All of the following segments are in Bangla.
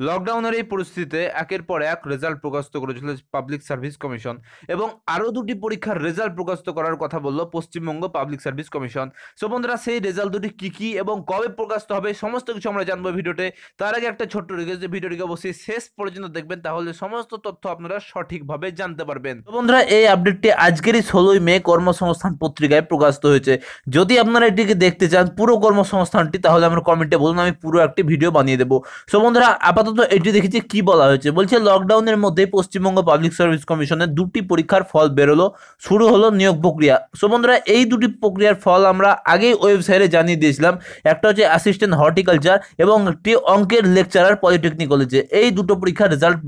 লকডাউনের এই পরিস্থিতিতে একের পর এক রেজাল্ট প্রকাশ করেছিল পাবলিক সার্ভিস কমিশন এবং আরও দুটি পরীক্ষার রেজাল্ট প্রকাশ করার কথা বলল Paschimbanga public service commission. So বন্ধুরা, সেই রেজাল্ট দুটি কী কী এবং কবে প্রকাশ হবে সমস্ত কিছু আমরা জানবো ভিডিওতে। তার আগে একটা ছোট্ট রিকোয়েস্ট, যে ভিডিওটিকে অবশ্যই শেষ পর্যন্ত দেখবেন, তাহলে সমস্ত তথ্য আপনারা সঠিকভাবে জানতে পারবেন। তো বন্ধুরা, এই আপডেটটি আজকেরই 16ই মে কর্মসংস্থান পত্রিকায় প্রকাশিত হয়েছে। যদি আপনারা এটিকে দেখতে চান পুরো কর্মসংস্থানটি, তাহলে আমার কমেন্টে বলুন, আমি পুরো একটি ভিডিও বানিয়ে দেবো। সো বন্ধুরা, আপাতত এটি দেখেছি কি বলা হয়েছে। বলছে লকডাউনের মধ্যে পশ্চিমবঙ্গ পাবলিক সার্ভিস কমিশনের দুটি পরীক্ষার ফল বেরোলো, শুরু হলো নিয়োগ প্রক্রিয়া। সো বন্ধুরা, এই দুটি প্রক্রিয়ার ফল আমরা আগেই ওয়েবসাইটে জানিয়ে দিয়েছিলাম। একটা হচ্ছে অ্যাসিস্ট্যান্ট হর্টিকালচার এবং একটি অঙ্কের লেকচারার পলিটেকনিক কলেজে। এই দুটো পরীক্ষার রেজাল্ট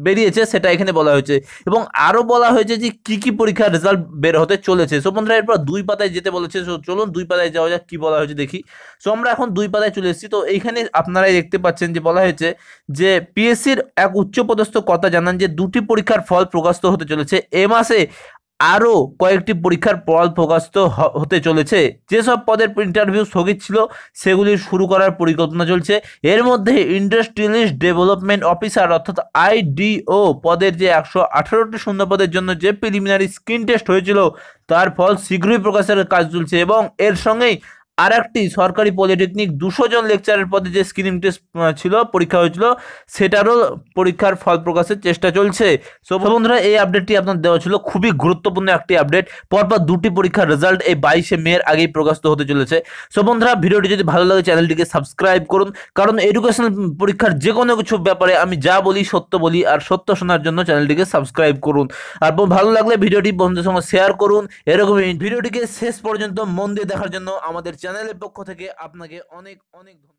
বেরিয়েছে, সেটা এখানে বলা হয়েছে এবং আরো বলা হয়েছে যে কি কি পরীক্ষার রেজাল্ট বের হতে চলেছে। সো বন্ধুরা, এরপর 2 পাতায় যেতে বলেছে। সো চলুন 2 পাতায় যাওয়া যাক, কি বলা হয়েছে দেখি। সো আমরা এখন 2 পাতায় চলে এসেছি। তো এইখানে আপনারাই দেখতে পাচ্ছেন যে বলা হয়েছে যে পিএসসির এক উচ্চপদস্থ কর্তা জানান যে দুটি পরীক্ষার ফল প্রকাশিত হতে চলেছে এ মাসে। আরও কয়েকটি পরীক্ষার ফল প্রকাশিত হতে চলেছে। যেসব পদের ইন্টারভিউ স্থগিত ছিল সেগুলি শুরু করার পরিকল্পনা চলছে। এর মধ্যে ইন্ডাস্ট্রিয়ালিস্ট ডেভেলপমেন্ট অফিসার অর্থাৎ আইডিও পদের যে 118টি শূন্য পদের জন্য যে প্রিলিমিনারি স্ক্রিন টেস্ট হয়েছিল তার ফল শীঘ্রই প্রকাশের কাজ চলছে এবং এর সঙ্গেই আর একটি সরকারি পলিটেকনিক 200 জন লেকচারের পদে যে স্ক্রিনিং টেস্ট ছিল, পরীক্ষা হয়েছিল, সেটারও পরীক্ষার ফল প্রকাশের চেষ্টা চলছে। সো বন্ধুরা, এই আপডেটটি আপনার দেওয়া ছিল, খুবই গুরুত্বপূর্ণ একটি আপডেট। পরপর দুটি পরীক্ষার রেজাল্ট এই 22শে মের আগেই প্রকাশিত হতে চলেছে। সো বন্ধুরা, ভিডিওটি যদি ভালো লাগে চ্যানেলটিকে সাবস্ক্রাইব করুন, কারণ এডুকেশনাল পরীক্ষার যে কোনো কিছু ব্যাপারে আমি যা বলি সত্য বলি, আর সত্য শোনার জন্য চ্যানেলটিকে সাবস্ক্রাইব করুন। আর ভালো লাগলে ভিডিওটি বন্ধুদের সঙ্গে শেয়ার করুন। এরকমই ভিডিওটিকে শেষ পর্যন্ত মন দিয়ে দেখার জন্য আমাদের চ্যানেলের পক্ষ থেকে আপনাকে অনেক অনেক ধন্যবাদ।